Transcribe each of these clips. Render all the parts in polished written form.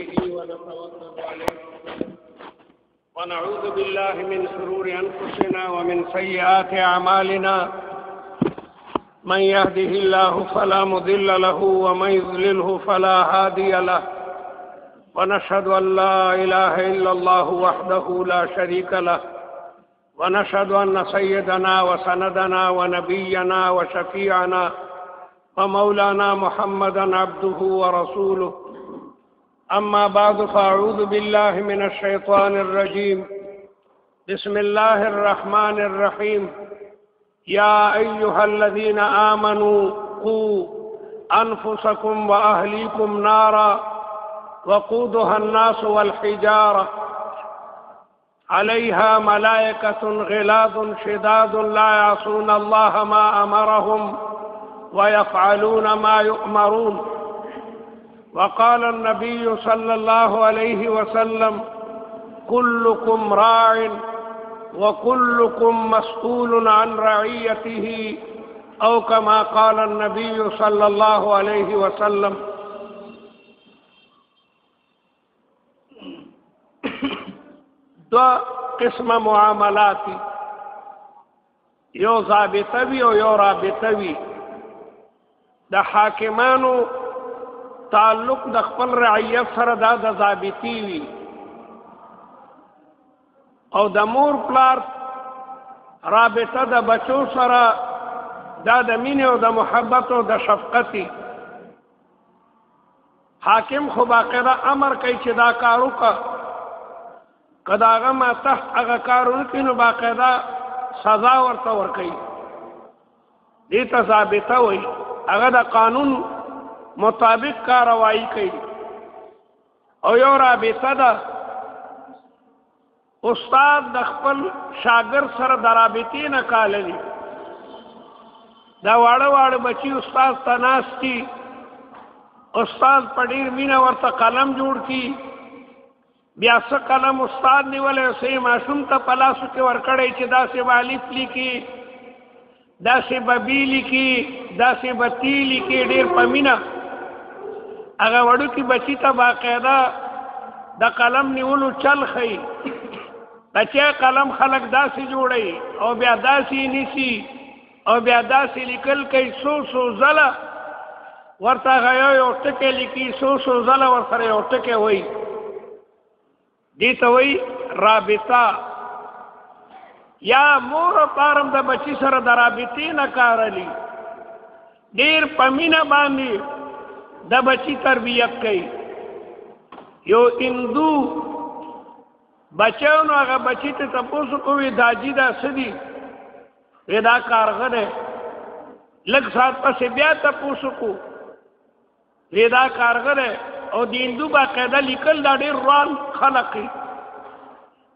به ونتوكل عليه ونعوذ بالله من شرور أنفسنا ومن سيئات أعمالنا من يهده الله فلا مضل له ومن يضلله فلا هادي له ونشهد أن لا إله إلا الله وحده لا شريك له ونشهد أن سيدنا وسندنا ونبينا وشفيعنا ومولانا محمدا عبده ورسوله أما بعد فأعوذ بالله من الشيطان الرجيم بسم الله الرحمن الرحيم يا أيها الذين آمنوا قوا أنفسكم وأهليكم نارا وقودها الناس والحجارة عليها ملائكة غلاظ شداد لا يعصون الله ما أمرهم ويفعلون ما يؤمرون وقال النبي صلى الله عليه وسلم كلكم راع وكلكم مسؤول عن رعيته أو كما قال النبي صلى الله عليه وسلم. دو قسم معاملاتی یو ضابطه وی او یو رابطه وی. د حاکمانو تعلق د خپل رعیت سره دا د ضابطي وي او د مور پلار رابطه د بچو سره دا د مینې او د محبت او د شفقتي. حاکم خو باقاعده امر کوي چې دا کار وکړه، که د هغه ما تحت هغه کار ونه کړي نو باقاعده سزا ورته ورکوي. دې ته ضابطه وایي. هغه د قانون مطابق کاروائی کوي. او یو رابطه ده، استاد د خپل شاګرد سره د رابطې نه کاللی. دا واړه واړه بچي استاد ته ناستي، استاد په ډېر مینه ورته قلم جوړ کړي، بیا څه قلم استاد نیولی او څه یې ماشوم ته په لاسو کې ورکړی چې داسې به الف لیکي، داسې به بي لیکي، داسې به تی لیکي. ډېر په مینه هغه وړوکي بچي ته باقاعده د قلم نیولو چل ښیي. د چا قلم خلک داسې جوړوي او بیا داسې نیسي او بیا داسې لیکل کوي. څو ځله ورته هغه یو ټکی لیکي، څو ځله ورسره یو ټکی وایي. دې ته وایي رابطه. یا مور او پلار هم د بچي سره د رابطې نه کار اخلي، ډېر په مینه باندې د بچی تربیت کوي. یو هندو بچو نو هغه بچی ته تاسو کوی داجی دا سدي ودا کارغه ده، لږ سات پسې بیا تاسو کو ودا کارغه ده. او د هندو باقاعده لیکل دا ډېر روان خلق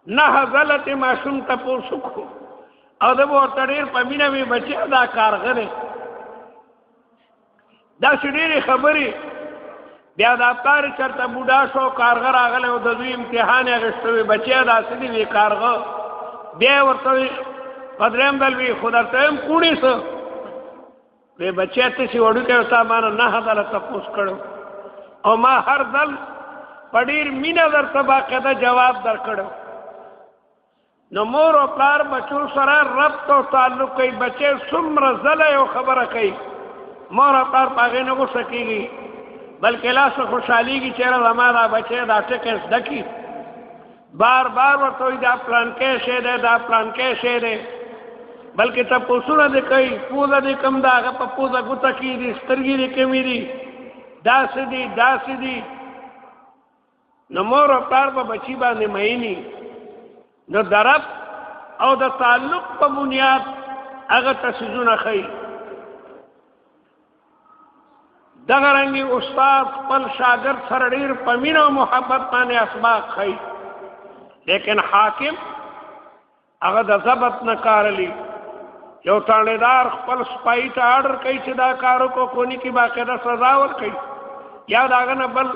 نه غلط معصوم تاسو کو او د ورته ډېر په مینه وی بچی دا کارغه ده. دا ډېرې خبرې. بیا دا پلار چېرته بوډا شو، کارغه راغلی او د دوی امتحان یې اخیستی وي، بچی یې داسې دي وي کارغه. بیا یې ورته وي په درېیم ځل وي خو درته یم کوڼې څه وی بچی تاسې وړوکی او تا ما نه نهه ځله تپوس کړی او ما هر ځل په ډېر مینه درته باقاعده جواب درکړی. نو مور او پلار بچو سره ربط او تعلق کوي. بچی څومره ځله یو خبره کوي، مور او پلار په هغې نه غوسه کېږي، بلکې لاس خوشحالېږي چې یاره زما دا بچی دا ټکی زده کړي. بار بار ورته وایي دا پلانکی شی دی، دا پلانکی شی دی. بلکې تپوسونه دې کوي، پوزه دې کم ده، هغه په پوزه ګوته کښي دي، سترګې دې کمې دي، داسې دي داسې دي. نو مور او پلار په بچي باندې میني. نو د رب او د تعلق په بنیاد هغه تصیزونه ښیي. دغه رنګي استاد خپل شاګرد سره ډېر په مینه او محبت باندې اسباق ښیي. لیکن حاکم هغه د ضبط نه کار اخلي. یو تانیدار خپل سپایي ته آرډر کوي چې دا کار وکړو، کونی کې باقاعده سزا ورکوي. یا د هغه نه بل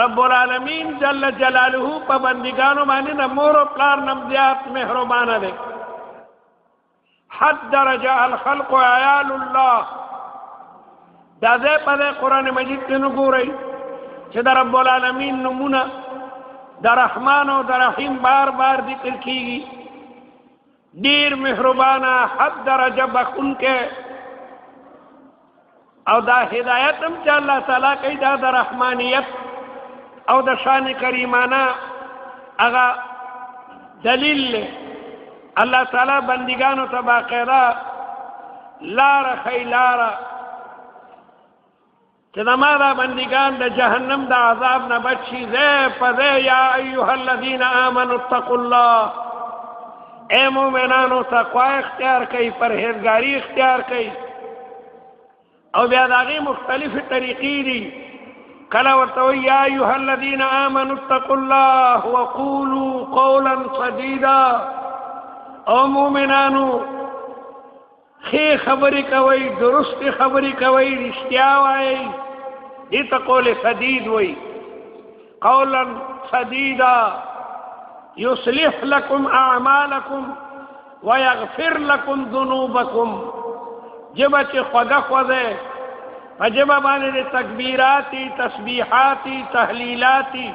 رب العالمین جل جلاله په بندګانو باندې د مور او پلار نه زیات مهربانه دی. حد درجه الخلق عیال الله دا ځای په قرآن مجید کې نو ګورئ چې د رب العالمین نمونه د رحمان او د رحیم بار بار ذکر کیږي ډیر مهربانه حد درجه بخونکې او دا هدایت هم چې الله تعالی کوي دا د رحمانیت او د شان کریمانه هغه دلیل له الله تعالی بندگانو ته باقاعده لار خی لاره چې زما دا بندگان د جهنم د عذاب نه بچ شي ځای په ځای یا ایها الذین آمنوا اتقوا الله اے مومنانو تقوا اختیار کوي پرهیزګاری اختیار کوي او بیا د هغې مختلفې طریقې دي کله ورته وایي یا ایها الذین آمنوا اتقوا الله وقولوا قولا سدیدا او مومنانو ښې خبرې کوئ درستې خبرې کوئ رښتیا وایئ دې ته قول سدید وایي قولا سدیدا یصلح لکم اعمالکم ویغفر لکم ذنوبکم جبه چې خوږه خوځئ په ژبه باندې د تکبیراتي تسبیحاتي تحلیلاتي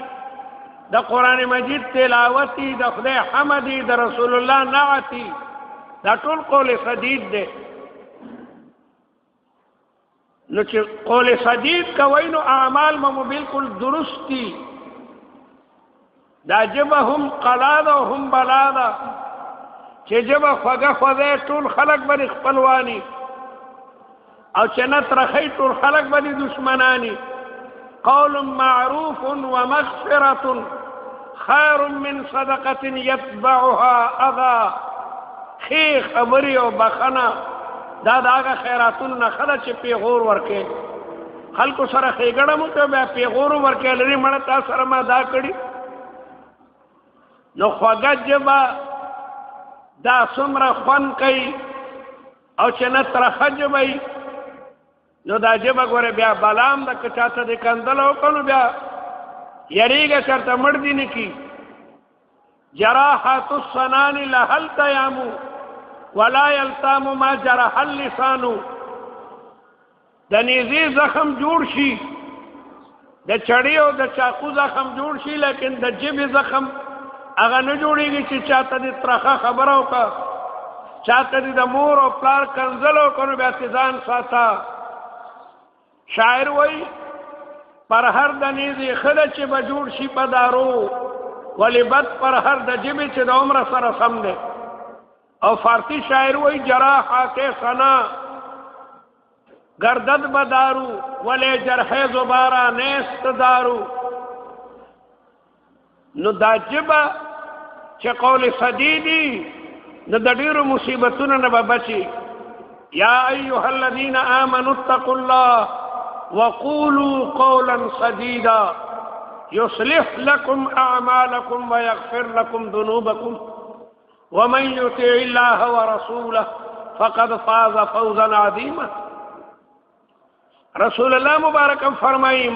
د قرآن مجید تلاوتي د خدای حمدي د رسول الله نعتي دا ټول قول سدید دی نو چې قول سدید کوئ نو اعمال مو بالکل درست دي دا ژبه هم قلا ده او هم بلا ده چې ژبه خوږه خوځئ ټول خلک به دې خپلواني او چې نه ترخی ټول خلک به دې دشمناني قول معروف ومغفرة خیر من صدقة یتبعها اذى ښې خبرې او بخنه دا د هغه خیراتونو نه ښه ده چې پیغور ورکوې خلکو سره ښېګړه مو کوې بیا پیغور ورکوې لري مړه تا سره ما دا کړي نو خوږه ژبه دا څومره خوند کوي او چې نه ترخه ژبه وي نو دا ژبه ګوره بیا بلام ده که چاته دې کندله وکړه نو بیا یریږه چېرته مړ دې نه کي جراحات السنان لها التیام ولا یلتام ما جرح اللسان د نیزې زخم جوړ شي د چړې او د چاقو زخم جوړ شي لیکن د ژبې زخم هغه نه جوړېږي چې چاته دې ترخه خبره وکړه چاته دې د مور او پلار کنځل وکړه نو بیا تې ځان ساته شاعر وایي پر هر د نیزې ښه ده چې به جوړ شي په دارو ولی بد پر هر د ژبې چې د عمره سره سم دی او فارسی شاعر وایي جراحات سنا گردد بدارو ولی جرح زبارا نیست دارو نو دا ژبه چې قول سدیدي نو د ډېرو مصیبتونو نه به بچي یا ایها الذین آمنوا اتقوا الله وقولوا قولا سدیدا يصلح لكم أعمالكم ويغفر لكم ذنوبكم ومن يطع الله ورسوله فقد فاز فوزا عظيما رسول الله مبارک فرمائی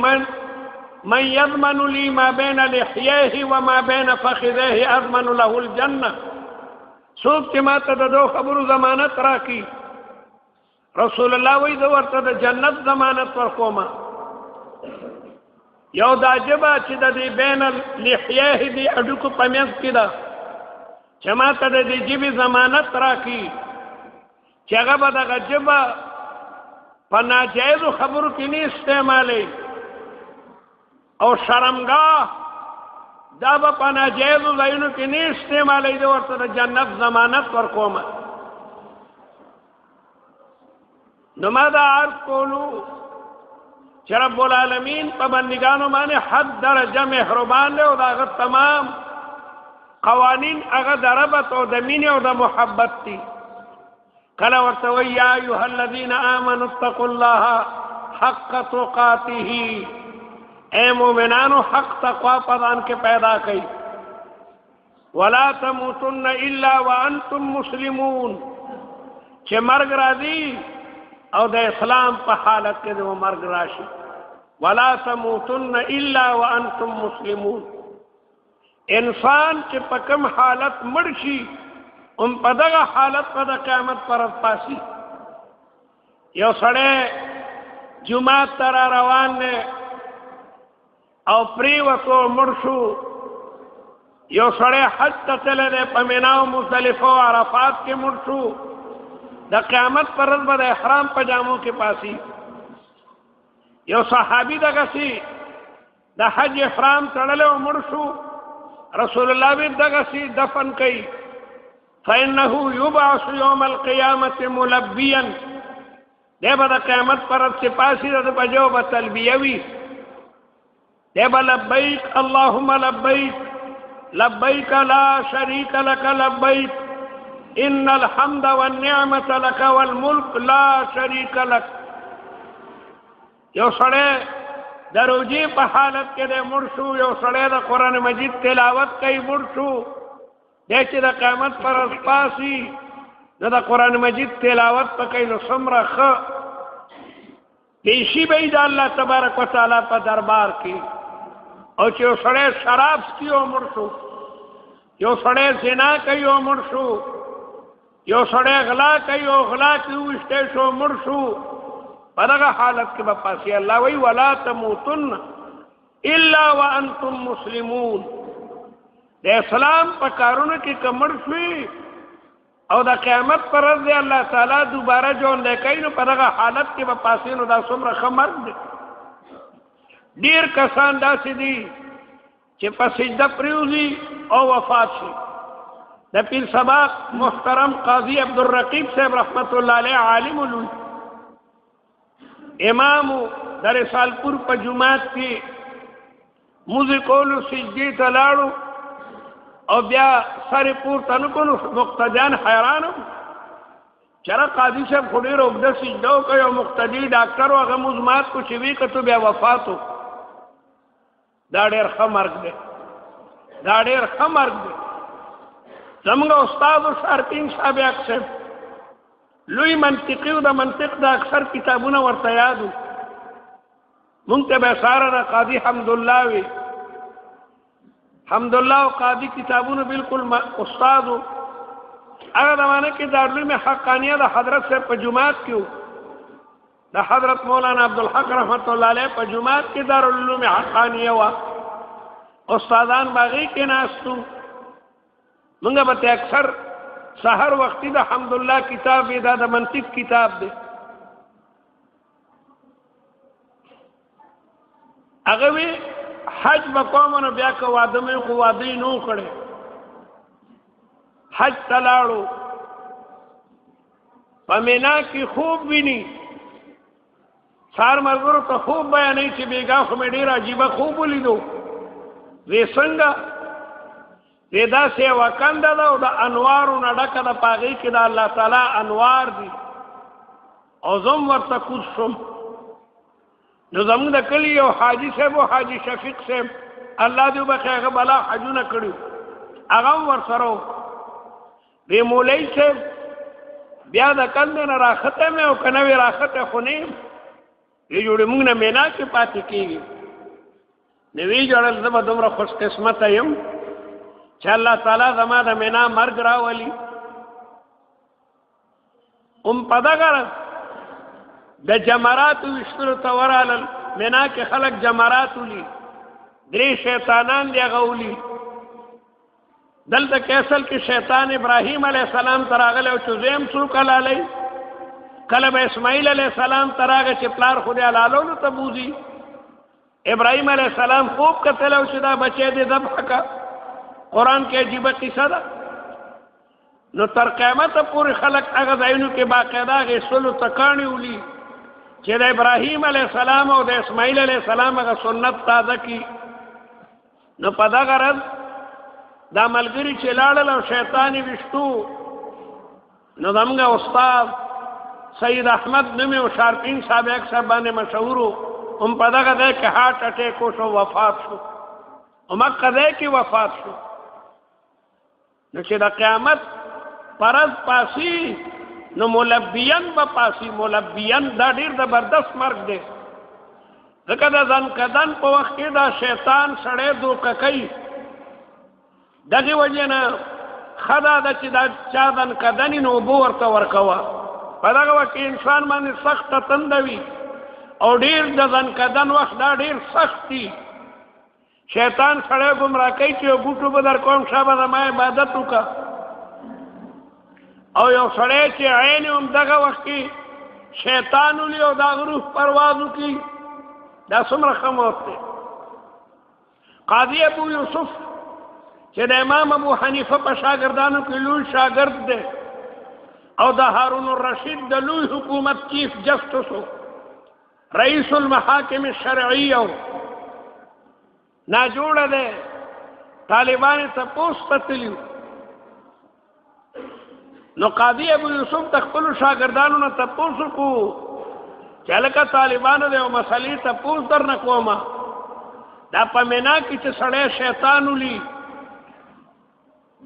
من يضمن لي ما بين لحييه وما بين فخذيه أضمن له الجنة سوک چې ما ته د دو خبرو ضمانت راکړي رسول الله وایي زه ورته د جنت ضمانت ورکوم یو دا ژبه چې د دې بین لحیه دې اډوکو په منځ کې ده چې ما ته د دې ژبې ضمانت راکړي چې هغه به دغه ژبه په ناجایزو خبرو کې نه استعمالوي او شرمګاه دا به په ناجایزو ځایونو کې نه استعمالوي زه ورته د جنت ضمانت ورکوم نو ما دا عرض کولو چې رب العالمین په بندگانو باندې حد درجه مهربان دی او د هغه تمام قوانین هغه د ربط او د مینې او د محبت دي کله ورته وایي یا ایها الذین آمنوا اتقوا الله حق تقاته اے مومنانو حق تقوا په ځان کې پیدا کړئ ولا تموتن الا وانتم مسلمون چې مرګ راځي او د اسلام په حالت کې د مرګ راشي ولا تموتن الا وانتم مسلمون انسان چې په کوم حالت مړ شي په دغه حالت په د قیامت پر پاسي یو سړی جمعه ته را روان دی او پریوتو مړ شو یو سړی حج ته تللی دی په مینا او مزدلفه او عرفات کې مړ شو د قیامت پر ورځ به د احرام په جامو کې پاسي یو صحابي دغسې د حج احرام تړلی او مړ شو رسول الله وی دغسې دفن کوي فإنه يبعث يوم القيامة ملبيا دی به د قیامت پر ورځ چې پاسي د په جو به تلبیه وي دی به لبیک اللهم لبیک لبیک لا شریک لک لبیک ان الحمد والنعمة لك والملك لا شریک لک یو سړی د روجې په حالت کې دی مړ شو یو سړی د قرآن مجید تلاوت کوي مړ شو دی چې د قیامت پر ورځ پاسي نو د قرآن مجید تلاوت په کوي نو څومره ښه پیشي به یې د الله تبارک وتعالی په دربار کې او چې یو سړی شراب څکي او مړ شو یو سړی زنا کوي او مړ شو یو سړی غلا کوي او غلا کې وویشتی شو مړ شو په دغه حالت کې به پاسي الله وایي ولا تموتن الا وانتم مسلمون د اسلام په کارونو کې که مړ شوي او د قیامت پر ورځ دی الله تعالی دوباره ژوندی کوي نو په دغه حالت کې به پاسي نو دا څومره ښه مرګ دی ډېر کسان داسې دي چې په سجده پریوځي او وفات شي د پیر سبا محترم قاضی عبدالرقیب صاحب رحمت الله علیه عالم لوی امام د رسالپور په جماعت کې موزې کولو سجدې ته لاړو او بیا سر پورته نه کړو مقتدیان حیران وو چېرې قاضي صاحب خو ډېره اوږده سجده وکړه یو مقتدي ډاکټر و هغه موږ مات کړو چې ویې کتو بیا وفات و دا ډېر ښه مرګ دی دا ډېر ښه مرګ دی زموږ استاد شارپین صاحب اکثر لوی منطقي و د منطق د اکثر کتابونه ورته یاد وو مونږ ته به ساره د قاضي حمدالله وي حمدالله او قاضي کتابونه بالکل استاد و هغه زمانه کې دارالعلوم حقانیه د حضرت صاحب په جماعت کې و د حضرت مولانا عبدالحق رحمت الله علیه په جماعت کې دارالعلوم حقانیه وه استادان باغې کې ناستو مونږ به ته اکثر سحر وختي د حمدالله کتاب دا د منطق کتاب دی هغه وی حج به کوم نو بیا که واده مې خو واده یې نه و کړی حج ته لاړو په مینا کې خوب ویني سار ملګرو ته خوب بیانوي چې بېګا خو مې ډېر عجیبه خوب ولیدو وی څنګه وی داسې یوه کنده ده او د انوارو نه ډکه ده په هغې کې د الله تعالی انوار دي او زه هم ورته کوز شوم نو زمونږ د کلي یو حاجي صاحب و حاجي شفیق صاحب الله دې وبخښي هغه بلا حجونه کړي هغه هم ورسره و وی مولوي صاحب بیا د کندې نه راخته مې او که نه وې راخته خو نه یم وی جوړې مونږ نه مینا کې پاتې کېږي نو وی جوړل زه به دومره خوش قسمته یم چې الله تعالی زما د مینا مرګ راولي په دغه د جمراتو ویشتلو ته ورغلل مینا کې خلک جمرات ولي درې شیطانان دی هغه ولي دلته کې اصل کې شیطان ابراهیم علیه السلام ته راغلی او چې زوی هم څو کاله علی کله به اسماعیل علیه السلام ته راغی چې پلار خو دې حلالولو ته بوځي ابراهیم علیه السلام خوب کتلی او چې دا بچی دې ذبح کړه قرآن کې عجیبه قصه ده نو تر قیامته پورې خلک هغه ځایونو کې باقاعده هغې سلو تکاڼې ولي چې د ابراهیم علیه السلام او د اسماعیل علیه السلام هغه سنت تازه کړي نو په دغه ورځ دا ملګري چې لاړل او شیطان یې ویشتو نو زموږ استاد سید احمد نوم یې شارپین صاحب اکثر باندې مشهور و هم په دغه ځای کې هارټ اټیک وشو وفات شو همغه ځای کې وفات شو نو چې د قیامت پرز پاسي نو ملبیان به پاسي ملبیان دا ډېر زبردست مرګ دی ځکه د ځان کدن په وخت کې دا شیطان سړی دوکه کوي دغې وجې نه ښه دا ده چې دا چا ځان کدنې نو اوبه ورته ورکوه په دغه وخت کې انسان باندې سخته تنده وي او ډېر د ځان کدن وخت دا ډېر سخت دي شیطان سړی ګمراه کوي چې یو بوټو به در کوم شابه زما عبادت وکړه او یو سړی چې عین هم دغه وخت کې شیطان ولي او د هغه روح پرواز وکړي دا څومره ښه موت دی. قاضي ابو یوسف چې د امام ابو حنیفه په شاګردانو کې لوی شاګرد دی او د هارون الرشید د لوی حکومت چیف جسټس و رئیس المحاکم الشرعیه و ناجوړه دی طالبان تپوس ته تلي نو قاضي ابو یوسف د خپلو شاګردانو نه تپوس وکړو چې هلکه طالبانو د یو مسلې تپوس در نه کومه دا په مینا کې چې سړی شیطان ولي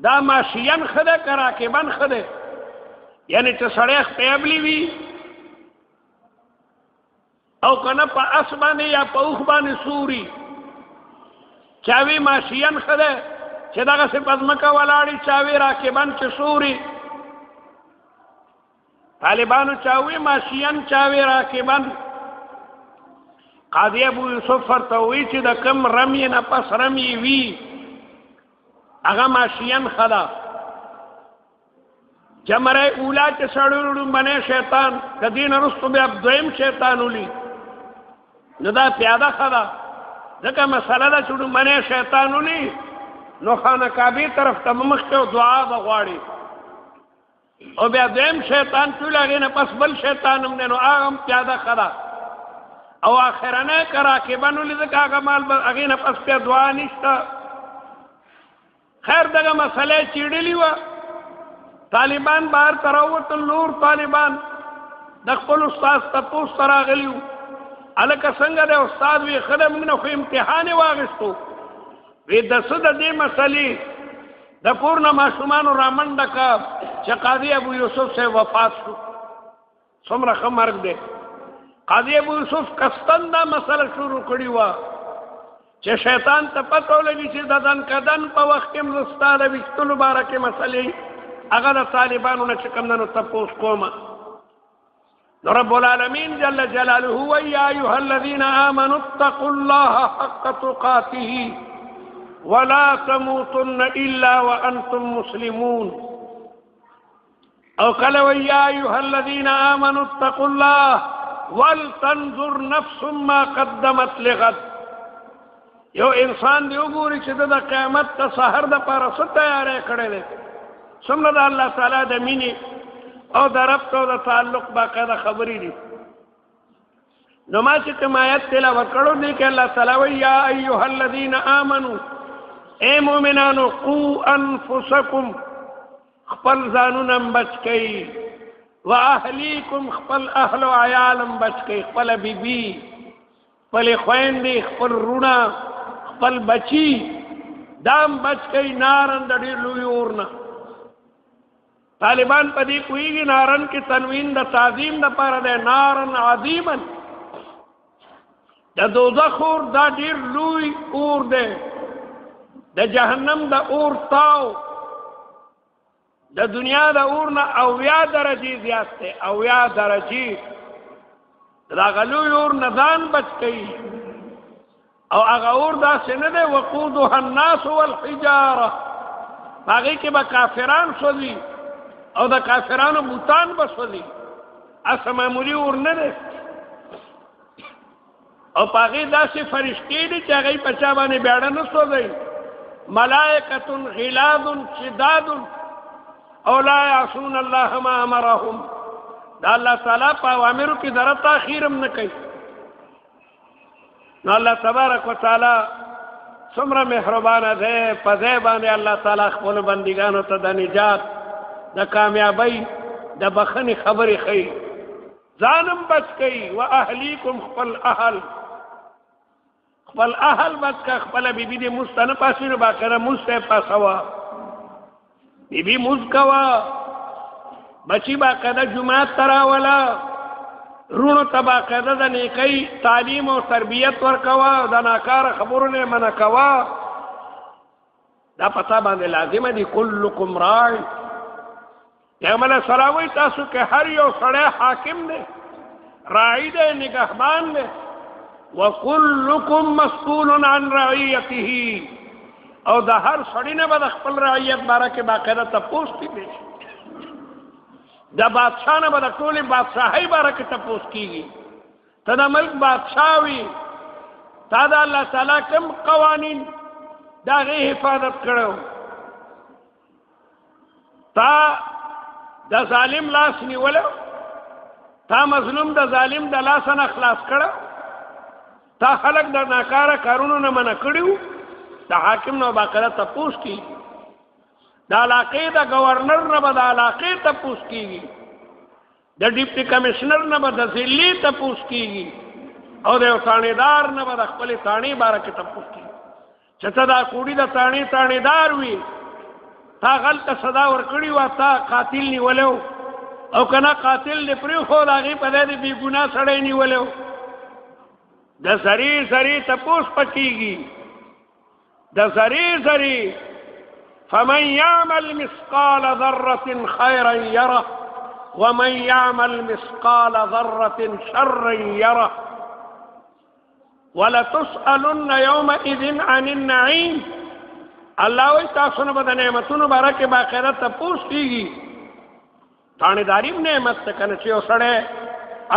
دا ماشین ښه دی که راکبن ښه دی یعنی چې سړی خپیبلی وي او که نه په اس باندې یا په اوښ باندې سوري چاوی ماشین ښه دی چې دغسې په ځمکه ولاړي چاوی راکبن چې سوري طالبانو چاوی ماشین چاوی راکبن قاضي ابو یوسف ورته وی چې د کم رمی نه پس رمی وي هغه ماشین ښه ده جمره اولا چې سړی لومبنی شیطان که دې نه وروستو بیا دویم شیطان ولي نو دا پیاده ښه ده ځکه مسله ده چې لومبنی شیطان ولي نو خانه کعبې طرف ته به مخکې او دعا به غواړي او بیا دویم شیطان ټول هغې نه پس بل شیطان هم دی نو هغه هم پیاده ښه ده او آخرنی که راکبن ولي ځکه هغه مال به هغې نه پس بیا دعا نشته. خیر دغه مسله چیړلې وه طالبان بهر ته راووتل نور طالبان د خپل استاد تپوس ته راغلي وو هلکه څنګه دی استاد وی ښه ده موږ نه خو امتحان یې واخېستو وی د څه د دې مسلې د کور نه ماشومانو رامنډه که چې قاضي ابو یوسف صاحب وفات شو څومره ښه مرګ دی. قاضي ابو یوسف قصدن دا مسله شروع کړې وه چې شیطان ته پته ولګي چې د دن کدن په وخت کې هم زه ستا د ویښتلو باره کې مسلې هغه د طالبانو نه چې کوم دی نو تپوس کومه نو رب العالمین جل جلاله وایي یا ایها الذین آمنوا اتقوا الله حق تقاته ولا تموتن الا وانتم مسلمون او کله وایي یا ایها الذین آمنوا اتقوا الله ولتنظر نفس ما قدمت لغد یو انسان دی وګوري چې د قیامت ته سحر د پاره څه تیاری کړی دی څومره د الله تعالی د مینې او د ربط او د تعلق باقاعده خبرې دي. نو ما چې کوم آیت تلاوت کړو دی کې الله تعالی وایي یا ایها الذین آمنوا اے مؤمنانو قوا انفسکم خپل ځانونه بچ کئ واهلیکم خپل اهل و عیالم بچ کئ خپل بیبي خپل خویندې خپل رونه خپل بچی دام بچ کئ نارن د ډېر لوی اور نه. طالبان په دې پوهېږي نارن کې تنوین د تعظیم دپاره دی نارن عظیما د دوزخ اور دا ډېر لوی اور دی د جهنم د اور تاو د دنیا د اور نه 80 درجې زیات دی 80 درجې د هغه لوی اور نه ځان بچ کوي او هغه اور داسې نه دی وقودها الناس والحجاره هغې کې به کافران سوځي او د کافرانو بوتان به سوځي هسه معمولي اور نه دی او په هغې داسې فرشتې دي چې هغې په چا باندې بیاړه نه سوځوي ملائکة غلاظ شداد او لا یعصون الله ما امرهم دا الله تعالی په اوامرو کې ذره تاخیر هم نه کوي. نو الله تبارک وتعالی څومره مهربانه دی په ځای باندې الله تعالی خپلو بندګانو ته د نجات د کامیابۍ د بخښنې خبرې ښیي ځانم بچ کوي و اهلیکم خپل اهل بچ که خپله بیبي دې مونځ ته نه پاسوي نو باقاعده مونځ ته یې پاسوه بیبي مونځ کوه بچی باقاعده جماعت ته راوله رونو ته باقاعده د نیکۍ تعلیم او تربیت ورکوه د ناکاره خبرو نه منع کوه دا پتا باندې لازمه دي کلکم راع پیغمبر سلام وایي تاسو کې هر یو سړی حاکم دی راعي دی نگهبان دی وکلکم مسئول عن رعیته او د هر سړی نه به د خپل رعیت باره کې باقاعده تپوس کېږي د بادشاه نه به د ټولې بادشاهۍ باره کې تپوس کېږي ته د ملک بادشاه وي تا د الله تعالی کوم قوانین د هغې حفاظت کړی تا د ظالم لاس نیولی تا مظلوم د ظالم د لاسه نه خلاص کړی تا خلق د ناکاره کارونو نه منع کړي وو د حاکم نه باقاعده تپوس کېږي د علاقې د گورنر نه به د علاقې تپوس کېږي د ډیپټي کمشنر نه به د ضلعې تپوس کېږي او د یو تانیدار نه به د خپلې تانې باره کې تپوس کېږي چې ته دا کوډي د تانې تانیدار وي تا غلطه صدا ورکړې وه تا قاتل نیولی و او که نه قاتل دې پرېښود هغې په دی د بې ګناه سړی نیولی و د زری زری تپوس پکېږي د زری زری فمن يعمل مثقال ذرة خيرا يره ومن يعمل مثقال ذرة شرا يره ولتسألن يومئذ عن النعيم الله وی تاسو نه به د نعمتونو باره کې باقاعده تپوس کېږي تانیداري نعمت ته کنه چې یو سړی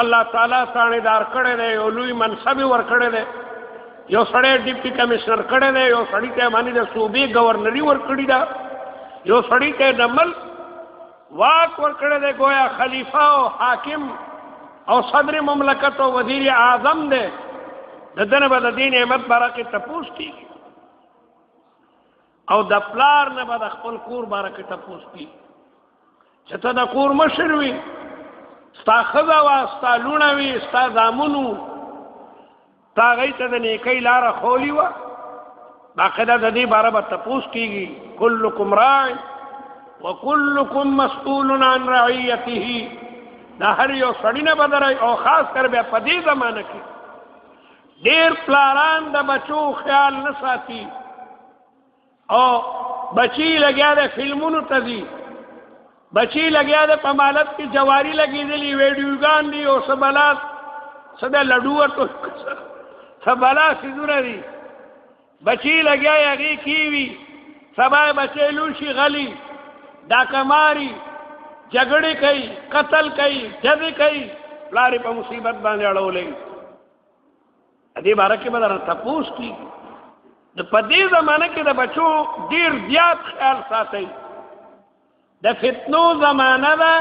الله تعالی تانیدار کړی دی یو لوی منصب یې ورکړی دی یو سړی ډیپټي کمشنر کړی دی یو سړي ته باندې د صوبې گورنري ورکړې ده یو سړي ته د ملک واک ورکړی دی گویا خلیفه او حاکم او صدر مملکت او وزیر اعظم دی د ده نه به د دې نعمت باره کې تپوس کېږي او د پلار نه به د خپل کور باره کې تپوس کېږي چې ته د کور مشر وي ستا ښځه وه ستا لوڼه وي ستا زامن وو تا هغوی ته د نیکۍ لاره ښولې وه باقاعده د دې باره به تپوس کېږي کلکم راع وکلکم مسئول عن رعیته دا هر یو سړي نه به درئ او خاص کر بیا په دې زمانه کې ډېر پلاران د بچو خیال نه ساتي او بچی لګیا د فلمونو ته ځي بچی لګیا د په مالت کې جواری لګېدلي ویډیوګان دي او څه بلا څه د لډو ورته څه بلا څیزونه دي بچی لګیا یې هغې کې وي سبا یې بچی لوشي غلي ډاکه ماري جګړې کوي قتل کوي جدې کوي پلار یې په مصیبت باندې اړولی دې باره کې به درنه تپوس کېږي د په دې زمانه کې د بچو ډېر زیات خیال ساتئ د فتنو زمانه ده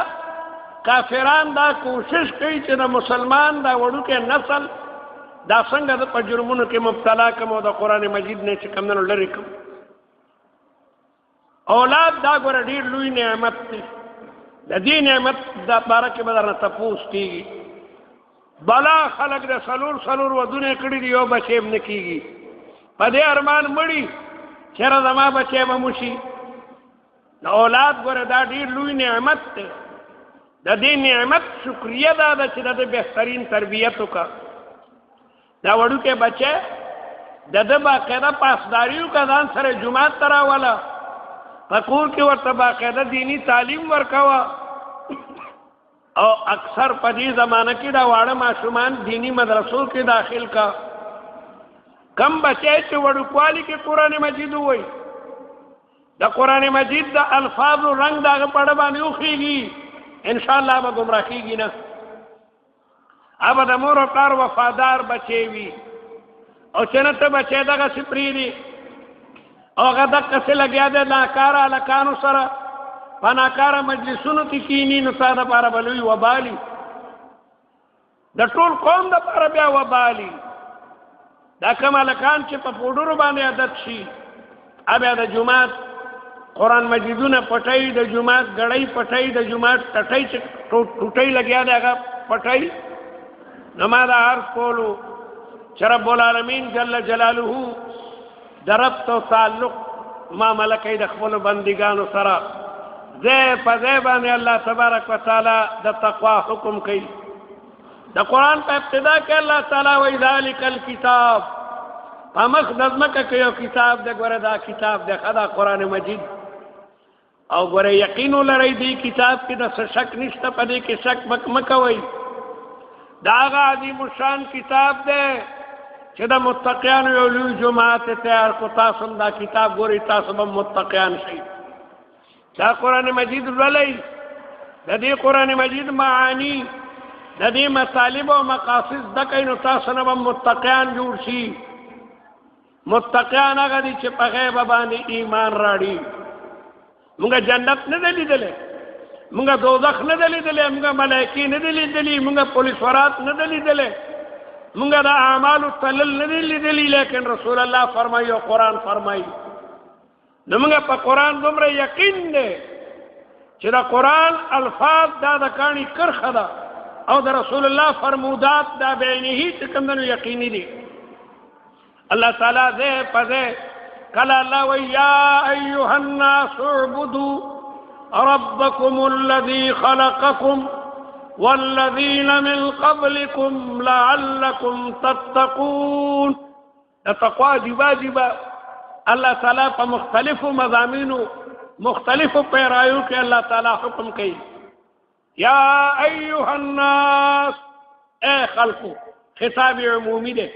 کافران دا کوشش کوي چې د مسلمان دا وړوکی نسل دا څنګه د په جرمونو کې مبتلا کړم او د قرآن مجید نه چې کوم نه لرې کړم اولاد دا ګوره ډېر لوی نعمت دی د دې نعمت د باره کې به درنه تپوس کېږي بلا خلک د څلور ودونه یې کړي دي یو بچی هم نه کېږي په دې ارمان مړي چېرې زما بچی به مو شي د اولاد ګوره دا ډېر لوی نعمت دی د دې نعمت شکریه دا ده چې د ده بهترین تربیت وکړه دا وړوکی بچی د ده باقاعده پاسداري وکړه ځان سره جومات ته راوله په کور کې ورته باقاعده دیني تعلیم ورکوه او اکثر په دې زمانه کې دا واړه ماشومان دینی مدرسو کې داخل کا کم بچی چې وړوکوالي کې قرآن مجید ووایي د قرآن مجید د الفاظو رنگ د هغه په اړه باندې وخېږي انشاءالله به ګمراه کېږي نه هغه د مور او پلار وفادار بچی وي او چې نه ته بچی دغسې پرېږدي او هغه دقسې لګیا دی ناکاره هلکانو سره په ناکاره مجلسونو کې کښېني نو ستا دپاره به لوی وبالي د ټول قوم دپاره بیا وبالي دا کوم هلکان چې په پوډرو باندې عادت شي بیا د جومات قرآن مجیدونه پټۍ د جومات ګړۍ پټۍ د جومات ټټۍ چې ټوټۍ لګیا دی هغه پټۍ نو ما دا عرض کولو چې رب العالمین جل جلاله د رب تو تعلق معامله کوي د خپلو بندګانو سره ځای په ځای باندې الله تبارک وتعالی د تقوا حکم کوي د قرآن په ابتدا کې الله تعالی وایي ذلک الکتاب په مخ د ځمکه کې یو کتاب دی ګوره دا کتاب دی ښه دا قرآن مجید او ګوره یقین ولرئ دې کتاب کې د څه شک نشته په دې کې شک مه کوئ دا هغه عظیم الشان کتاب دی چې د متقیانو یو لوی جماعت تیار کو تاسو دا کتاب ګوري تاسو به متقیان شئ دا قرآن مجید لولئ د دې قرآن مجید معانی د دې مطالب او مقاصد دکې نو تاسو نه به متقیان جوړ شي متقیان هغه دي چې په غیب باندې ایمان راړي موږ جنت نه لیدلې موږ دوزخ نه لیدلې موږ ملائکې نه لیدلې موږ پولیس ورات نه لیدلې موږ د اعمال تلل نه لیدلې لیکن رسول الله فرمایي او قرآن فرمایي نو موږ په قرآن دومره یقین دی چې دا قرآن الفاظ دا د کاڼي کرخه ده او د رسول الله فرمودات دا بعینه چې کوم دنو یقیني دي الله تعالی دې پځه کله الله وی یا ایها الناس اعبدوا ربکم الذی خلقکم والذین من قبلکم لعلکم تتقون تقوا دی واجبہ اللہ تعالیٰ په مختلفو مضامینو مختلفو پیرایو کې الله تعالیٰ حکم کوي یا ایها الناس اے خلقو خطاب عمومی دے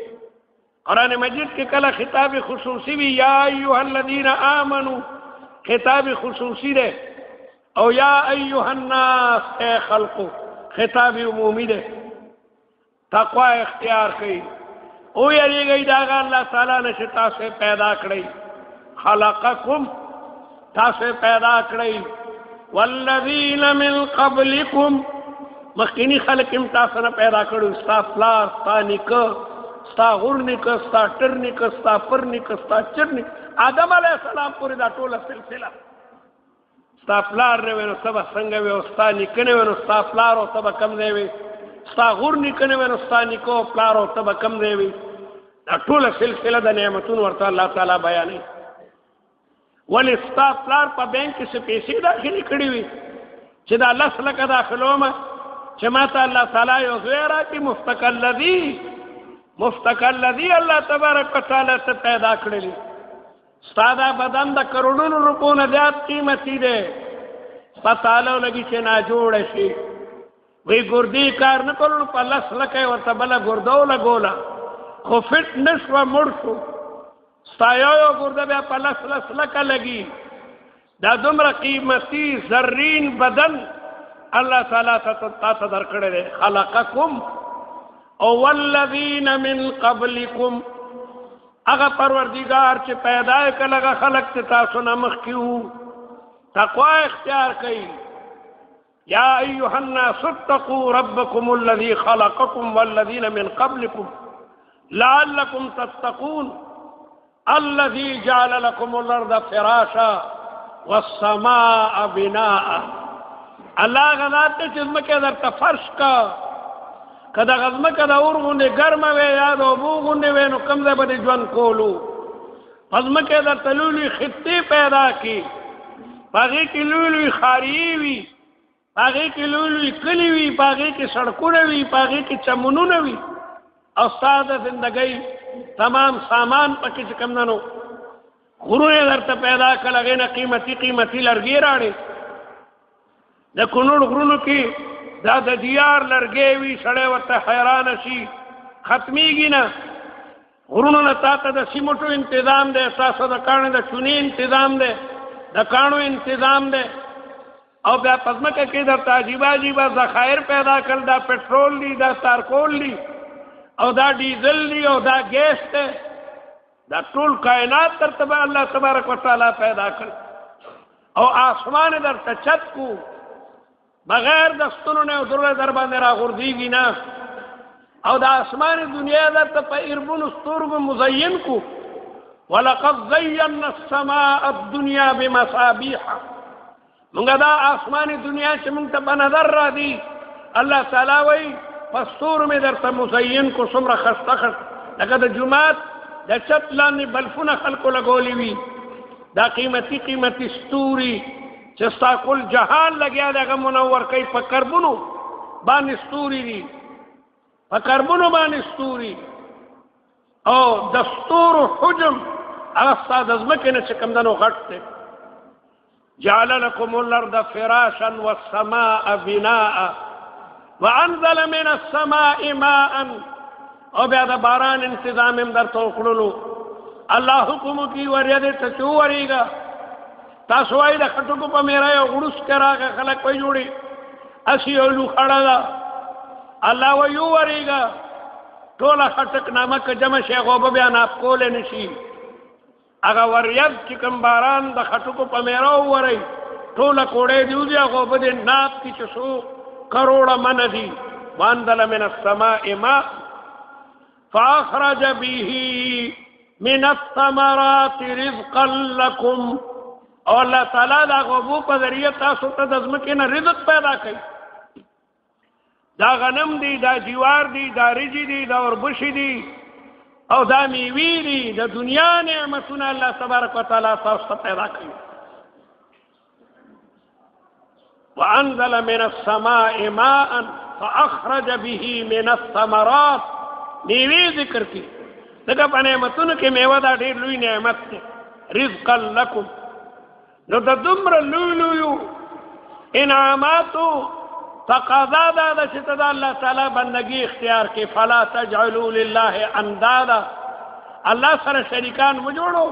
قرآن مجید کے کلا خطاب خصوصی بھی یا ایها الذین آمنوا خطاب خصوصی دے او یا ایها الناس اے خلقو خطاب عمومی دے تقوی اختیار کئی او یری گئی داغا اللہ تعالیٰ نے تاسے پیدا کری خلقکم تاسے پیدا کری والذین من قبلکم مخینی خلقم تاسنا پیدا کرو ستا فلار ستا نکا ستا غر نکا ستا ٹر نکا ستا پر نکا ستا چر نکا آدم علیہ السلام پوری دا ٹولا سلسلہ ستا فلار نے وینو سبا سنگا ویو ستا نکنے وینو ستا فلارو سبا کم دے وی ستا غر نکنے وینو ستا نکو فلارو سبا کم دے وی دا ټوله سلسله د نعمتونو ورته الله تعالی بیانوي ولې ستا پلار په بینک کې څه پیسې داخلي کړي وي چې دا 10 لکه داخلومه چې ماته الله تعالی یو زوی راکړي مفتقل الذي الله تبارک وتعالی ته پیدا کړلی ستا دا بدن د کروڑونو روپو نه زیات قیمتي دی پتاله لګي چې ناجوړه شي وی ګردی کار نه کولو په 10 لکه ورته بله ګردو لګوله خو فٹ نشو مړ شو ستایو ګرده بیا په 10 لکه لګي دا دومره قیمتي زرین بدن الله تعالی تاسو درکړی دی خلقکم او والذین من قبلکم هغه پروردگار چې پیدا کړه خلق ته تاسو نه مخکیو تقوا اختیار کړئ یا ایها الناس اتقوا ربکم الذی خلقکم والذین من قبلکم لعلكم تتقون الذي جعل لكم الارض فراشا والسماء بناء الله غذات جسم کے در فرش کا کدا غزم کدا اورغون گرم وے یاد او بوغون وے نو کم دے بده جوان کولو غزم کے در تلولی خطی پیدا کی باغی کی لولوی خاری وی باغی کی لولوی کلی وی باغی کی سڑکونه وی باغی کی چمنونه وی استاد زندگی تمام سامان پکې چې کم ننو غرونه درته پیدا کړه غینه قیمتي لرګي راړي د کونړ غرونو کې دا د دیار لرګي وی سړی ورته حیران شي ختميږي نه غرونو نه تاسو د سیمټو تنظیم دی تاسو د کانو د چونی تنظیم دی د کانو تنظیم دی او بیا پزماکه کې درته عجیب ذخایر پیدا کړل دا پټرول دی دا تارکول دی او دا ډیزل دی او دا ګیس دی دا ټول کائنات ترتبه الله تبارک وتعالى پیدا کړ او آسمان درته چت کو بغیر د ستونو نه درو در باندې را غرديږي نه او د آسمان دنیا درته په اربون ستورګو مزین کو ولقد زينا السماء الدنيا بمصابيح موږ دا آسمان دنیا چې موږ ته په نظر را دي الله تعالی وایي پستور میں در تا مزین کو سمرا خستخت لگا دا جماعت دا چت لانی بلفون خلقو لگولی وی دا قیمتی ستوری چستا کل جہان لگیا دا منور کئی پا کربونو بانی ستوری دی پا کربونو بانی ستوری او دستور حجم اغسطا دزمکن چکم دنو غٹتے جعل لکم الارض فراشا والسماء بناء وانزل من السماء ماء او بیا د باران انتظام هم درته وکړلو الله حکم کی وریده ته چو وریگا تاسو وای د خټکو په میرا یو غړوس کراغه خلک په جوړي اسی اولو خړا دا الله ویو وریگا ټول خټک نامه جمع شي غوبه بیا ناف کول نشي هغه ورید چې کوم باران د خټکو په میرا وری ټول کوړې دیږي غوبه د ناف کی چسو کروڑ من دی وانزل من السماء ماء فاخرج به من الثمرات رزقا لكم او الله تعالی دا غوبو په ذریعہ تاسو ته د ځمکې نه رزق پیدا کړي دا غنم دی دا جوار دی دا رجی دی دا اوربشی دی او دا میوی دی د دنیا نعمتونه الله تبارک وتعالى تاسو ته پیدا کړي وانزل من السماء ماء فاخرج به من الثمرات میوی ذکر کی دغه په نعمتونو کې میوه دا ډېر لوی نعمت دی رزقا لكم نو د دومره لوی انعاماتو تقاضا دا چې د الله تعالی بندگی اختیار کې فلا تجعلوا لله اندادا الله سره شریکان مو جوړو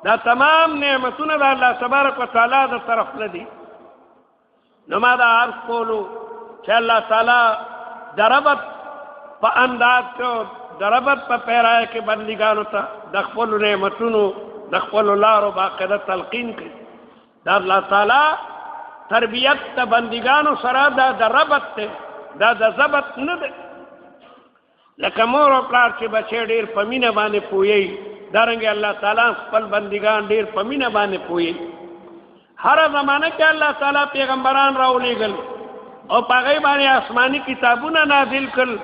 دا تمام نعمتونه د الله تبارک وتعالى د طرف نه دي نو ما دا عرض کولو چې الله تعالی دربت په انداز کې دربت په پیرای کې بندګانو ته د خپل نعمتونو د خپل لارو باقاعده تلقین کړي دا الله تعالی تربیت ته بندګانو سره دا دربت ته دا د ضبط نه ده لکه مور او پلار چې بچی ډېر په مینه باندې پوهیږي دارنګه الله تعالی خپل بندګان ډېر په مینه باندې پوهیږي هر زمانه کې الله تعالی پیغمبران راولېږل او په هغې باندې آسماني کتابونه نازل کړل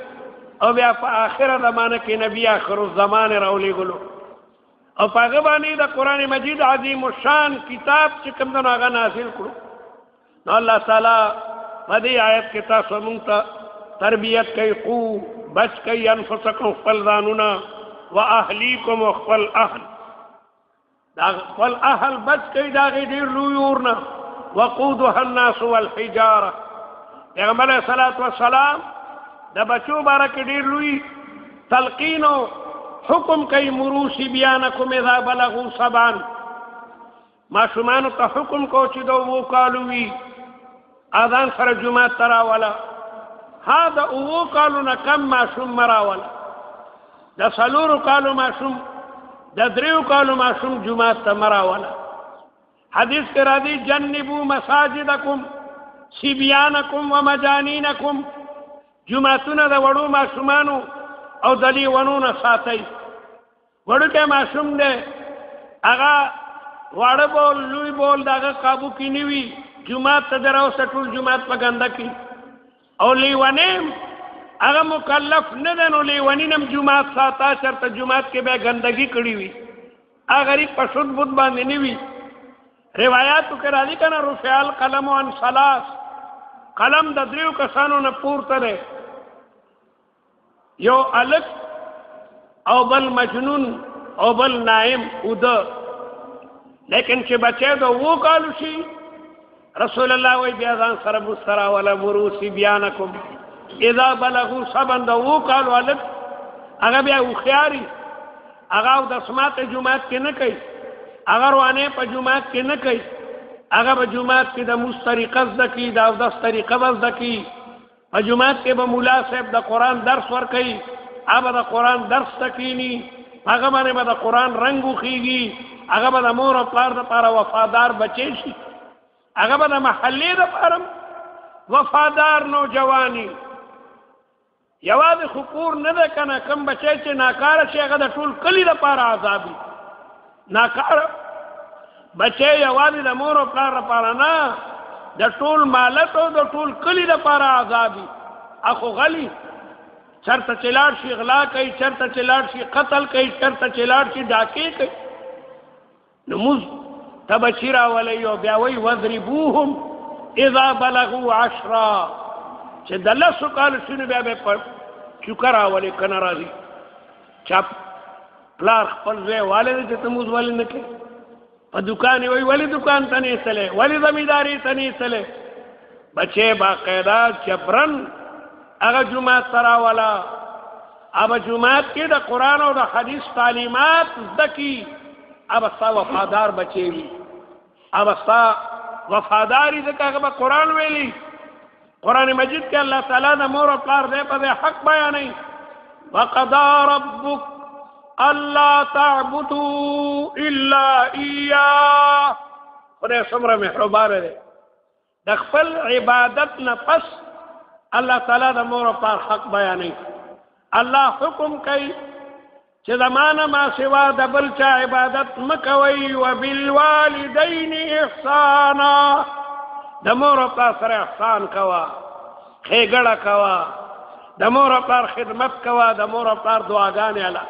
او بیا په آخره زمانه کې نبی آخر الزمان راولېږلو او په هغه باندې د قرآن مجید عظیم الشان کتاب چې کوم دی هغه نازل کړو نو الله تعالی په دې آیت کې تاسو موږ ته تربیت کوي قو بچ کوي انفسکم خپل ځانونه و اهلیکم و خپل اهل دا خپل اهل بچ کوي دا ډېر لوی اور نه وقودها الناس والحجاره پیغمبر علیه الصلاة والسلام د بچو باره کې ډېر لوی تلقین او حکم کوي مروا صبیانکم اذا بلغوا سبعا ماشومانو ته حکم کو چې د 7 کالو وي اذان سره جمعه ته راوله ها د 7 کالو نه کم ماشوم مه راوله د 4 کالو ماشوم د 3 کالو ماشوم جمعه ته مه راوله حدیث کې راځي جنبوا مساجدکم صبیانکم و مجانینکم جمعتونه د وړو ماشومانو او د لیونونو ساتئ وړوکی ماشوم دی هغه واړه بول لوی بول د هغه قابو کې نه وي جومات ته د راوسته ټول جومات په ګنده کې او لیونی هغه مکلف نه دی نو لیوني نه هم جومات ساته چېرته جومات کې بیا ګندګي کړي وي هغه غریب په سود بوت باندې نه وي روایاتو کې راځي که نه رفع القلم عن ثلاث قلم د 3 کسانو نه پورته دی یو الک او بل مجنون او بل نائم اوده لیکن چې بچی د 7 کالو شي رسول الله وی بیا ځان سره مسترا ولا مروا صبیانکم اذا بلغوا سبعا د 7 کالو الک هغه بیا هوښیاري هغه د سماعت جومات کې نه کوي هغه روانې په جومات کې نه کوي هغه په جومات کې د مونځ طریقه زده کړي د اودس طریقه به زده کړي په جومات کې به ملا صاحب د قرآن درس ورکوي هغه به د قرآن درس ته کښېني هغه باندې به د قرآن رنګ وخېږي هغه به د مور او پلار دپاره وفادار بچی شي هغه به د محلې دپاره وفادار نوجواني یوازې خو کور نه ده که نه کوم بچی چې ناکاره شي هغه د ټول کلي دپاره عذاب وي ناکاره بچی یوازې د مور او پلار لپاره نه د ټول مالت او د ټول کلي لپاره عذاب وي اخو غلی چرته چې لاړ شي غلا کوي چرته چې لاړ شي قتل کوي چرته چې لاړ شي ډاکې کوي نو موږ ته بچي راولئ او بیا وایي واضربوهم اذا بلغوا 10 چې د 10 کالو شي نو بیا به په چوکه راولئ که نه راځي چا پلار خپل زوی والد چې ته موږ ولې نه کوې په دکان یې وایي ولې دکان ته نه ایستلی ولې زمینداري ته نه ایستلی بچی باقاعده جبرن هغه جومات ته راوله اب جمعات کې د قران او د حدیث تعلیمات زکی اب ستا وفادار بچی وي اب ستا وفاداری زکه به قران ویلی قران مجید کې الله تعالی د مور او پلار دې په حق بیانې وقضى ربك الا تعبدوا الا اياه خدای څومره مهربان دی د خپل عبادت نه پس الله تعالی د مور او پلار حق بیانې الله حکم کوي چې زمانه ما سوا د بل چا عبادت مکوي وبالوالدین احسانا د مور او پلار سره احسان کوا ښېګړه کوا د مور او پلار خدمت کوا د مور او پلار دعاګانې اله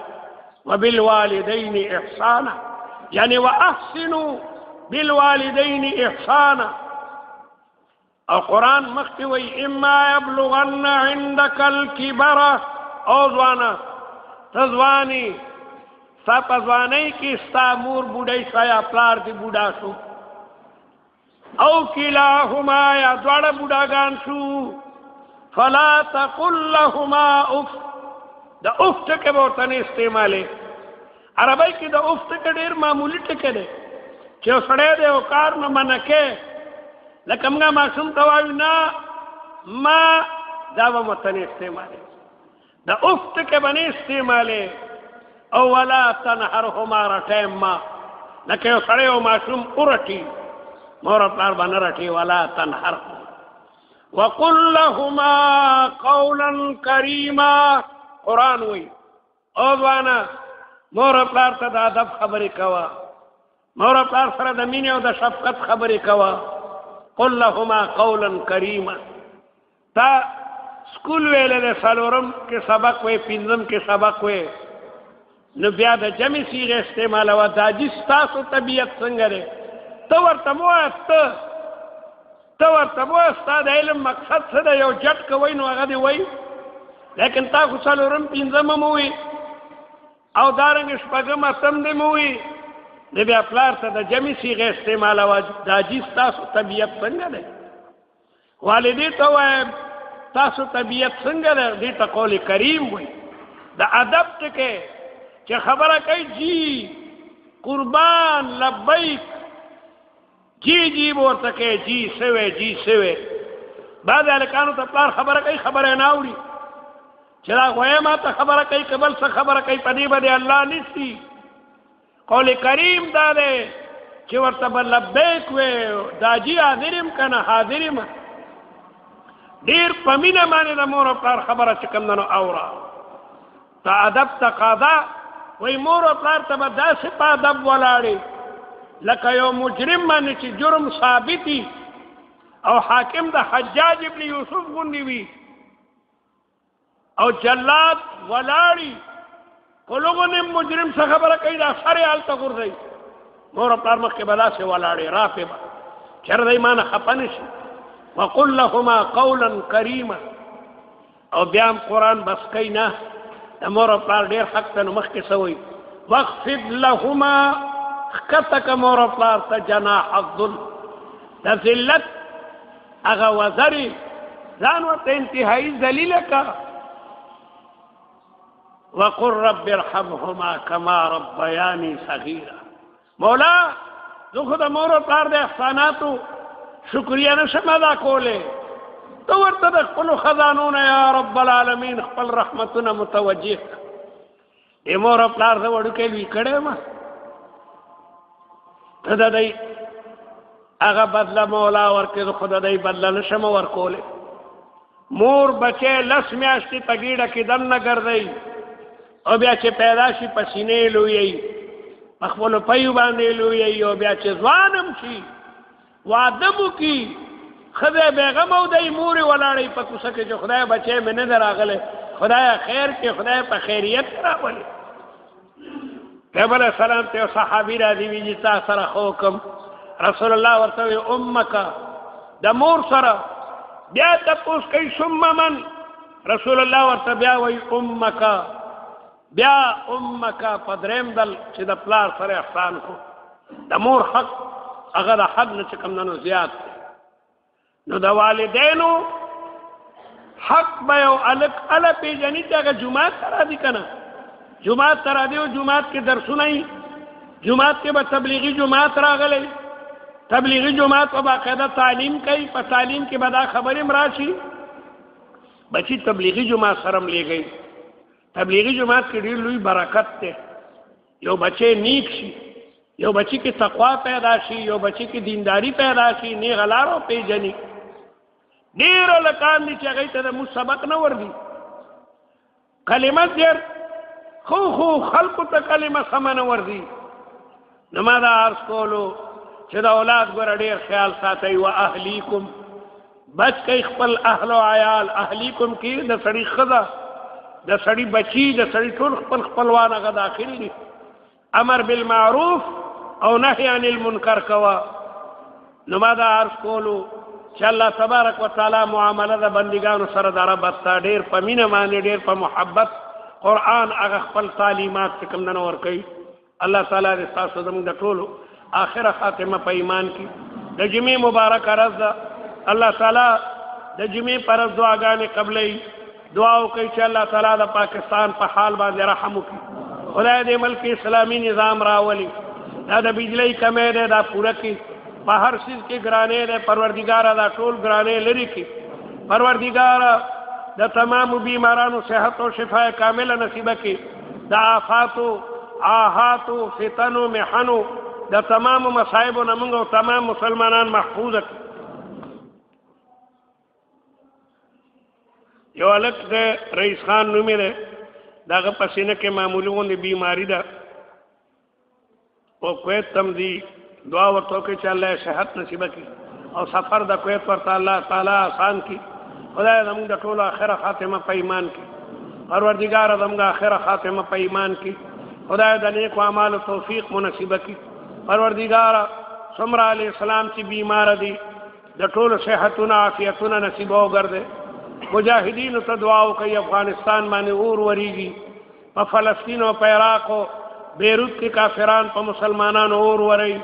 وبالوالدین احسانا یعنی واحسنوا بالوالدین احسانا او قرآن مخکې وی اما یبلغن عندك الكبر او ځوانا ته ځواني ستا په ځوانۍ کې ستا مور بوډۍ شوه یا پلار دې بوډا شو او کلاهما یا دواړه بوډاګان شو فلا تقل لهما اف د اف ټکه به ورته نه استعمالې عربی کې د اف ټکه ډېر معمولي ټکه دی چې یو سړی دی او کار نه منع کې لکه موږ ماشوم ته وایو نه ما دا به ورته نه استعمالې د اف ټکه به نه استعمالې او ولا تنهرهما رټی ما لکه یو سړی او ماشوم ورټي مور او پلار به نه رټي ولا تنهرهما وقل لهما قولا کریما قرآن وی او ځوانا مور او پلار ته د ادب خبرې کوه مور او پلار سره د مینې او د شفقت خبرې کوه قل لهما قولا کریما تا سکول ویلې د څلورم کې سبق وی پنځم کې سبق وی نو بیا د جمع صیغه استعمالوه دا جي ستاسو طبیعت څنګه دی ته ورته ووایه ستا د علم مقصد څه دی یو جټ کوئ نو هغه دې وایي لیکن تا خو څلورم پنځم هم ووایي او دارنګې شپږم اتم دې مو وایي نو بیا پلار ته د جمع صیغه استعمالوه دا جي ستاسو طبیعت څنګه دی والدې ته وایه تاسو طبیعت څنګه ده دې ته قول کریم وایي د ادب ټکې چې خبره کوي جی قربان لبیک جی جی ورته کوي جی سوی بعد هلکانو ته پلار خبره کوي خبره نه اوري چې دا غویه ما ته خبره کوي که بل څه خبره کوي په دې باندې الله نیسي قول کریم دا دی چې ورته به لبیک وی دا جی حاضر یم که نه حاضر یم ډېر په مینه باندې د مور او پلار خبره چې کوم ده نو اوره د ادب تقاضا وی مور او پلار ته به داسې په ادب ولاړې لکه یو مجرم باندې چې جرم ثابتي او حاکم د حجاج ابن یوسف غوندې وي او جلاد ولاړي په لوګو نه مجرم څه خبره کوي دا سره هلته غورځوي مور او پلار مخکې به داسې ولاړې رافې به چېرې دی ما نه خفه نه شي وقل لهما قولا کریما او بیا هم قرآن بس کوي نه د مور او پلار ډېر حق ته نو مخکې څه وایي واخفض لهما ښکته که مور او پلار ته جناح الذل د ذلت هغه وزرې ځان ورته انتهایي ذلیله که وقل رب ارحمهما کما ربیاني صغیرا مولا زه خو د مور او پلار د احساناتو شکریه نشم ادا کولی ته ورته د خپلو خزانو نه یا رب العالمین خپل رحمتونه متوجه دې مور او پلار زه وړوکی لوی کړی یم ته د دی هغه بدله مولا ورکړې زه خو د دی بدله نشم ورکولی مور بچی 10 میاشتې په ګېډه کې دننه ګرځوي او بیا چې پیدا شي په سینې لویوي په خپلو پیو باندې لویوي او بیا چې ځوان هم شي واده مو کی خدای بیغم او دی مورې ولاړی په کوڅه کې چې خدای بچی مې نه دی راغلی خدای خیر کې خدای په خیریت راولي پیغمبر علیه السلام ته یو صحابي راځي وایي تا سره ښه وکړم رسول الله ورته وایي امک د مور سره بیا تپوس کوي ثم من رسول الله ورته بیا وایي امک بیا امک په درېیم دل چې د پلار سره احسان کو د مور حق هغه د حد نه چې کوم نه زیات دی نو د والدینو حق به یو الک اله پیژني چې هغه جومات ته راځي که نه جومات ته راځي او جومات کې درسونه وي جومات کې به تبلیغي جومات راغلی تبلیغي جومات په باقاعده تعلیم کوي په تعلیم کې به دا خبرې هم راشي بچی تبلیغي جومات سره هم لیږئ تبلیغي جومات کې ډېر لوی برکت دی یو بچی نیک شي یو بچی کې تقوا پیدا شي یو بچی کې دینداری پیدا شي نیغه لارو پیژني ډېر هلکان دي چې هغوی ته د مونږ سبق نه ورځي کلمه ډېر خو خلکو ته کلمه سمه نه ورځي نو ما دا عرض کولو چې د اولاد ګوره ډېر خیال ساتئ و اهلیکم بچ کوي خپل اهل و عیال اهلیکم کې د سړي ښځه د سړي بچي د سړي ټول خپل خپلوان هغه داخل دي امر بالمعروف او نهی عن المنکر کوه نو ما دا عرض کولو چې الله تبارک وتعالی معامله د بندګانو سره د ربط ته ډېر په مینه باندې ډېر په محبت قرآن هغه خپل تعلیمات چې کوم دنه ورکوي الله تعالی دې ستاسو زموږ د ټولو آخره خاتمه په ایمان کې د جمعې مبارک ورځ ده الله تعالی د جمعې پر ورځ دعاګانې قبلوي دعا وکړئ چې الله تعالی د پاکستان په حال باندې رحم وکړي خدای دې ملک اسلامي نظام راولي دا د بجلی کمی دی دا پوره کړي په هر چیز کې ګرانې دی پروردګاره دا ټول ګرانې لرې کړي پروردګاره د تمامو بیمارانو صحت او شفای کامله نصیبه کړي د آفاتو آحاتو فتنو محنو د تمامو مصائبو نه موږ او تمام مسلمانان محفوظ کړي یو هلک د رئیس خان نومې دی د هغه په سینه کې معمولي غوندې بیماري ده او کویت ته هم ځي دعا ورته وکړئ چې الله یې صحت نصیبه کړي او سفر د کویت ورته الله تعالی آسان کړي خدای زموږ د ټولو آخره خاتمه په ایمان کړي پروردګاره زموږ آخره خاتمه په ایمان کړي خدای د نیکو اعمالو توفیق مو نصیبه کړي پروردګاره څومره علیه السلام چې بیماره دي د ټولو صحتونه عافیتونه نصیبه وګرځئ مجاهدینو ته دعا وکړئ افغانستان باندې اور وریږي په فلسطین او په عراق او بیروت کې کافران په مسلمانانو اور وري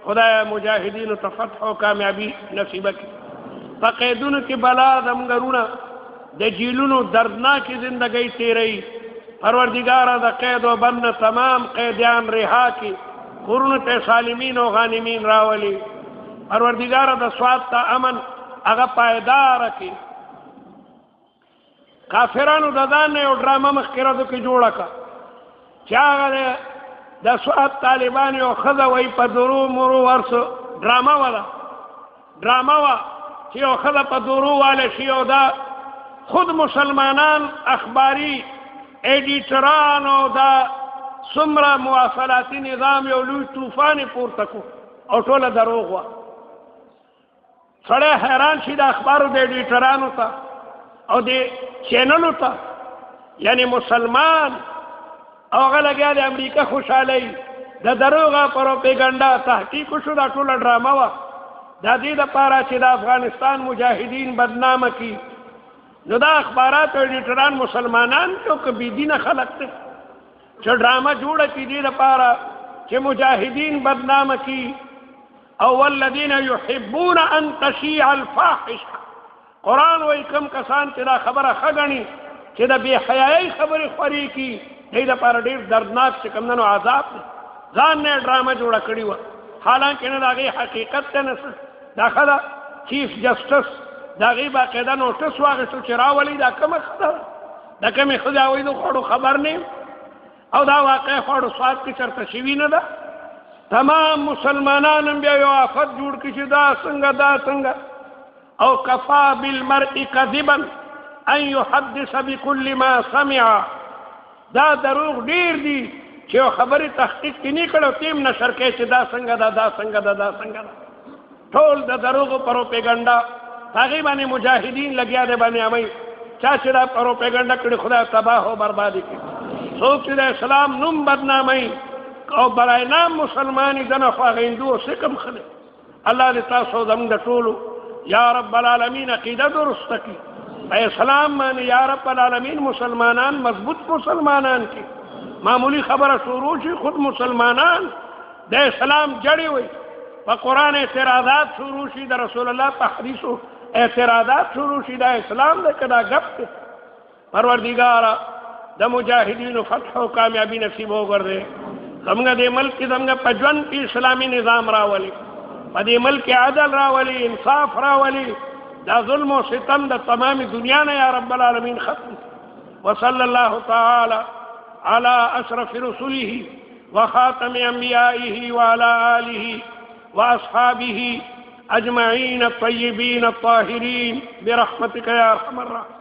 خدای مجاهدینو ته فتح او کامیابی نصیبه کړي په قیدونو کې بلا دمګرونه د جیلونو دردناکې زندګۍ تیروي پروردګاره د قید و بند تمام قیدیان رها کړي کورونو ته سالمین او غانمین راولي پروردګاره د سواد ته امن هغه پایدار کړي کافرانو د ځان نه یو ډرامه مخکې راځو کې جوړه کړه چې هغه د سواد طالبان یو ښځه وایي په درو مرو ورسو ډرامه وه چې یو ښځه په درو والی شي او دا خود مسلمانان اخباري ایډیټران او دا څومره مواصلاتي نظام یو لوی طوفان یې پورته کړو او ټوله دروغ وه سړی حیران شي د اخبارو د ایډیټرانو ته او د چینلو ته یعنی مسلمان او هغه لګیا د امریکا خوشحالۍ د دروغه پروپیګنډا تحقیق وشو دا ټوله ډرامه وه د دې دپاره چې د افغانستان مجاهدین بدنامه کړي نو دا اخبارات او ایډیټران مسلمانان دي او که بېدینه خلک دي چې ډرامه جوړه کړي دې دپاره چې مجاهدین بدنامه کړي او والذین یحبون ان تشیع الفاحشه قرآن وایي کوم کسان چې دا خبره ښه ګڼي چې د بې حیایۍ خبرې خورې کړي دې دپاره ډېر دردناک چې کوم نو عذاب دی ځان نه یې ډرامه جوړه کړې وه حالانکې نه د هغې حقیقت ته نه دا ښه ده چیف جسټس د هغې باقاعده نوټس واخېستو چې راولئ دا کومه ښځه ده د کومې ښځې هغوی د خوړو خبر نه او دا واقع خوړو سواد کې چېرته شوي نه ده تمام مسلمانان هم بیا یو آفت جوړ کړي چې دا څنګه او کفا بالمرء کذبا ان يحدث بكل ما سمع دا دروغ ډیر دي چې یو خبرې تحقیق کې نه کړو تیم نشر کوي چې دا څنګه ده ټول د دروغو پروپیګنډا هغې باندې مجاهدین لګیا دی باندې امئ چا چې دا پروپیګنډا کړي خدای تباه او بربادي کړي څوک چې د اسلام نوم بدناموي او برای نام مسلمانی دنه خو هغه هندو او سکم ښه دی الله دې تاسو زموږ د ټولو یا رب العالمین عقیده درست کړي په اسلام باندې یا رب العالمین مسلمانان مضبوط مسلمانان کی معمولی خبره شروع شي خود مسلمانان د اسلام جړې وي په قرآن اعتراضات شروع شي د رسول الله په حدیثو اعتراضات شروع شي دا اسلام دا کدا گپ دی پروردگارا دا مجاہدین فتح و کامیابی نصیب ہو گردے زمگا دے ملک زمگا پجون کی اسلامی نظام راولی پا دے ملک عدل راولی انصاف راولی دا ظلم و ستم دا تمام دنیا نے یا رب العالمین ختم وصلی اللہ تعالی على اشرف رسوله وخاتم انبیائه وعلى آله واصحابه اجمعین الطیبین الطاہرین برحمتک یا ارحم الراحمین.